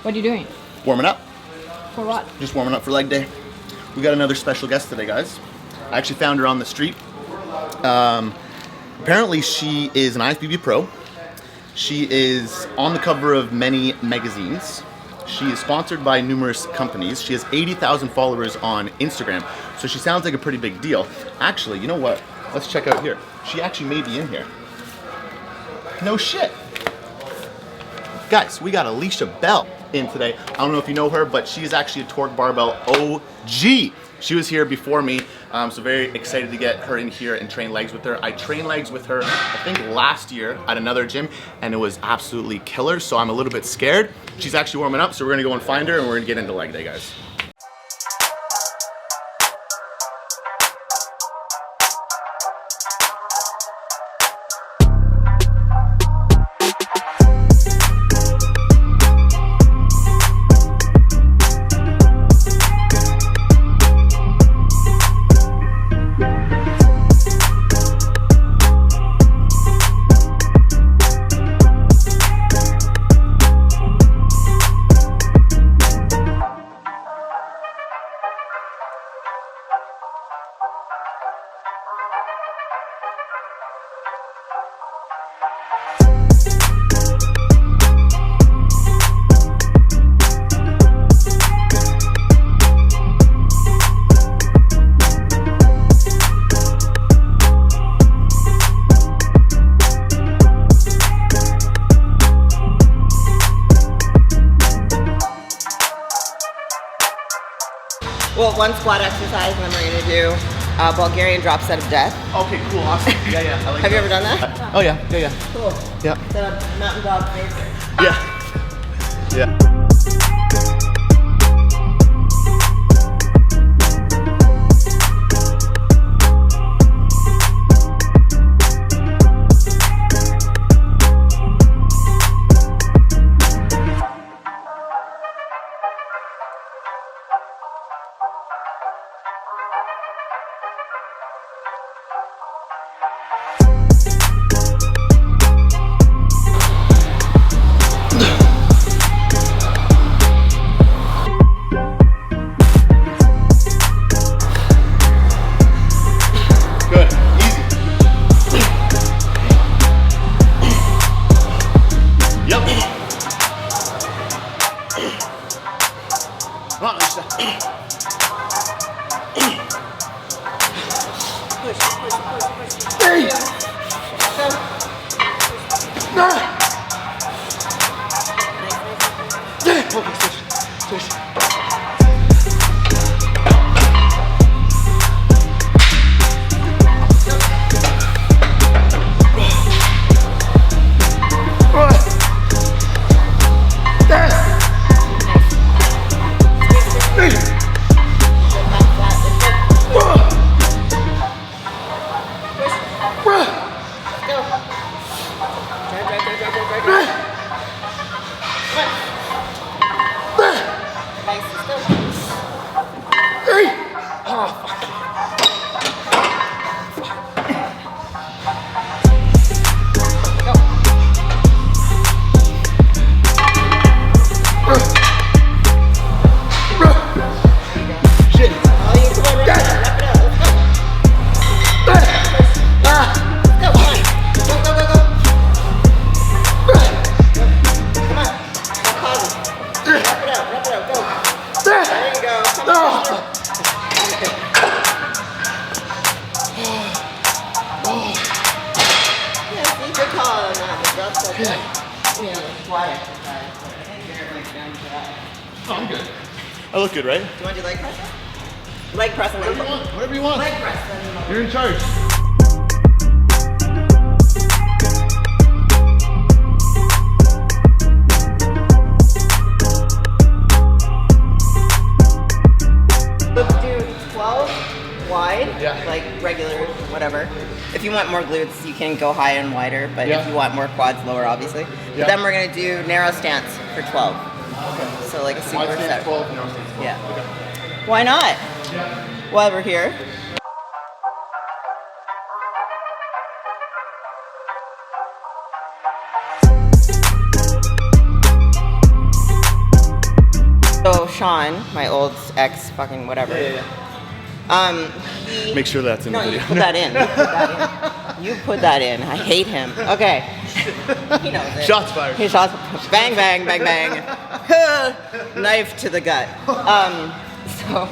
What are you doing? Warming up. For what? Just warming up for leg day. We got another special guest today, guys. I actually found her on the street. Apparently she is an IFBB pro. She is on the cover of many magazines. She is sponsored by numerous companies. She has 80,000 followers on Instagram. So she sounds like a pretty big deal. Actually, you know what? Let's check out here. She actually may be in here. No shit. Guys, we got Alicia Bell in today. I don't know if you know her, but she is actually a torque barbell OG. She was here before me, so very excited to get her in here and train legs with her. I trained legs with her, I think last year at another gym, and it was absolutely killer, so I'm a little bit scared. She's actually warming up, so we're gonna go and find her and we're gonna get into leg day, guys. Well, one squat exercise, and then we're gonna do a Bulgarian dropset of death. Okay, cool, awesome. Yeah, I like Have you ever done that? Oh yeah. Cool. Yeah. Set up mountain dog basic. Yeah. Come on, Alicia. Push. Hey! Go. Okay, switch. Oh, I'm good. I look good, right? Do you want to do leg press? Leg press and then Whatever you want. leg press then. You're in charge. Let's do 12 wide, Yeah. like regular, whatever. If you want more glutes, you can go high and wider, but if you want more quads, lower, obviously. Yeah. But then we're gonna do narrow stance for 12. Okay. So like a super Wide stance set. 12, narrow stance 12. Yeah. Okay. Why not? Yeah. While we're here. So Sean, my old ex, fucking whatever. Make sure that's in the video. You put that in. You put that in. You put that in. I hate him. Okay. He knows it. Shots fired. He shots. Bang, bang, bang, bang. Knife to the gut. So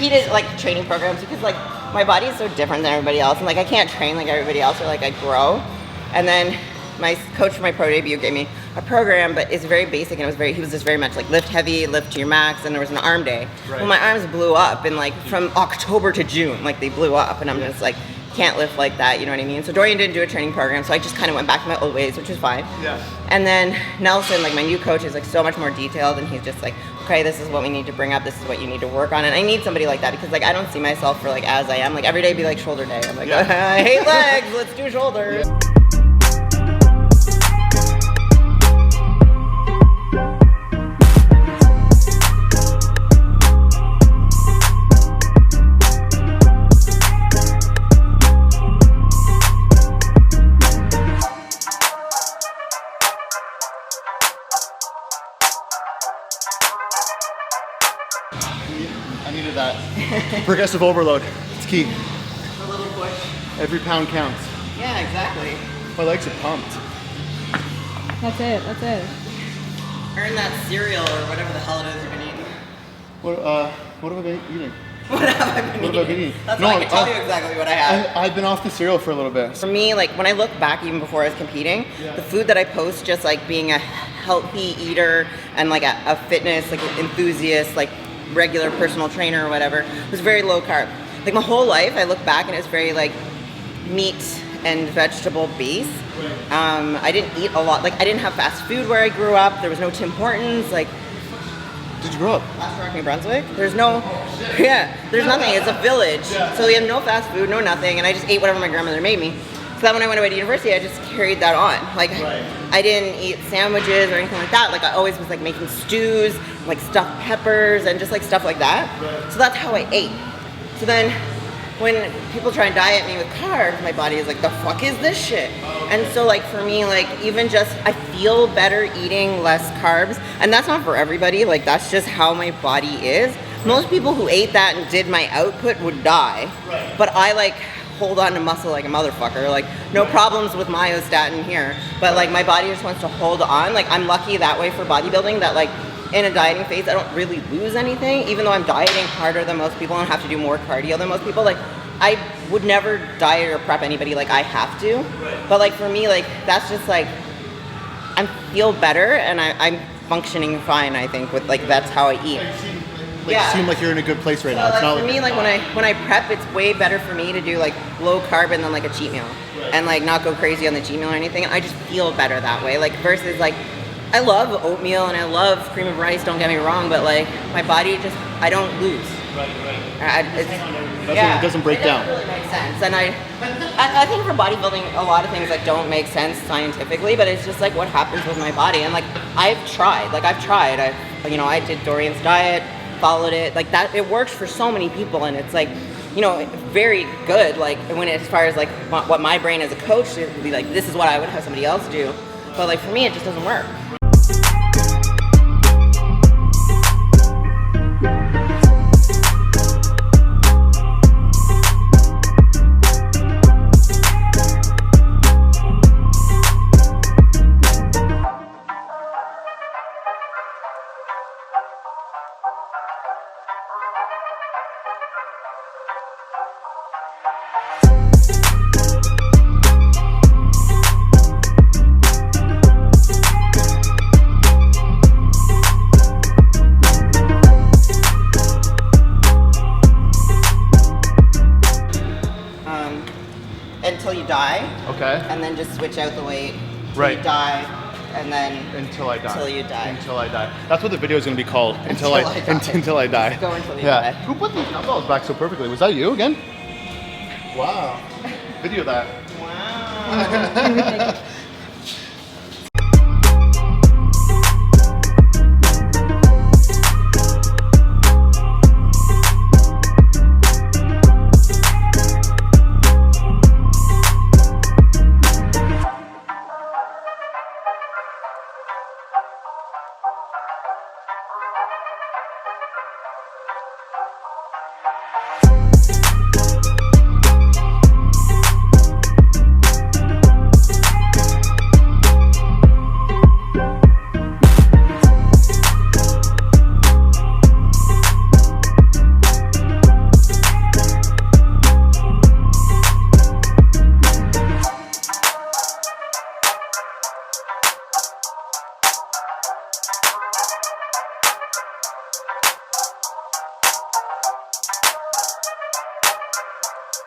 he did like training programs because like my body is so different than everybody else, and like I can't train like everybody else, or like I grow. And then my coach for my pro debut gave me a program, but it's very basic, and he was just very much like lift heavy, lift to your max, and there was an arm day. Right. Well, my arms blew up, and like from October to June, like they blew up, and I'm just like, can't lift like that, you know what I mean? So Dorian didn't do a training program, so I just kind of went back to my old ways, which was fine. Yeah. And then Nelson, like my new coach, is like so much more detailed, and he's just like, okay, this is what we need to bring up, this is what you need to work on, and I need somebody like that because like I don't see myself for like as I am. Like every day be like shoulder day. I'm like, I hate legs, let's do shoulders. Yeah. I needed that. Progressive overload. It's key. A little push. Every pound counts. Yeah, exactly. My legs are pumped. That's it. That's it. Earn that cereal or whatever the hell it is you've been eating. What have I been eating? What have I been eating? That's why I can tell you exactly what I have. I've been off the cereal for a little bit. For me, like when I look back even before I was competing, the food that I post just like being a healthy eater and like a fitness like enthusiast, like regular personal trainer or whatever, was very low carb. Like my whole life I look back and it's very like meat and vegetable based. I didn't eat a lot, like I didn't have fast food where I grew up. There was no Tim Hortons. Like, did you grow up? Last New Brunswick. There's no, there's nothing. It's a village, so we have no fast food, no nothing, and I just ate whatever my grandmother made me. So that when I went away to university, I just carried that on. Like, I didn't eat sandwiches or anything like that. Like I always was like making stews, like stuffed peppers, and just like stuff like that. So that's how I ate. So then, when people try and diet me with carbs, my body is like, the fuck is this shit? And so like for me, like even just, I feel better eating less carbs. And that's not for everybody, like that's just how my body is. Most people who ate that and did my output would die. But I like hold on to muscle like a motherfucker. Like no problems with myostatin here. But like my body just wants to hold on. Like I'm lucky that way for bodybuilding that like in a dieting phase, I don't really lose anything, even though I'm dieting harder than most people and have to do more cardio than most people. Like, I would never diet or prep anybody like I have to. But like for me, like that's just like, I feel better and I'm functioning fine, I think, with like, that's how I eat. You seem like you're in a good place right now. Like, it's not for me, like when I prep, it's way better for me to do like low carb and then like a cheat meal. And like not go crazy on the cheat meal or anything. I just feel better that way. Like versus like, I love oatmeal and I love cream of rice, don't get me wrong, but like my body just, I don't lose. It doesn't break down. It doesn't really make sense. And I think for bodybuilding, a lot of things like don't make sense scientifically, but it's just like what happens with my body. And like I've tried. I did Dorian's diet, followed it, like that, it works for so many people and it's like, you know, very good. Like when as far as like what my brain as a coach would be like, this is what I would have somebody else do. But like for me, it just doesn't work. Until you die. Okay. And then just switch out the weight. Right. You die, and then until I die. Until you die. Until I die. That's what the video is going to be called. Until I die. Until I die. Go until you die. Who put these dumbbells back so perfectly? Was that you again? Wow. Video that. Wow.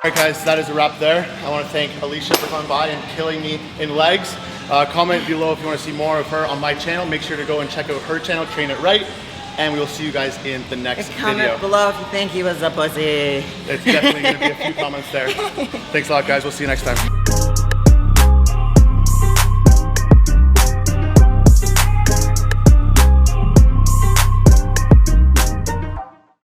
All right guys, that is a wrap there. I want to thank Alicia for coming by and killing me in legs. Comment below if you want to see more of her on my channel. Make sure to go and check out her channel, Train It Right. And we will see you guys in the next video. Comment below if you think he was a pussy. It's definitely going to be a few comments there. Thanks a lot guys, we'll see you next time.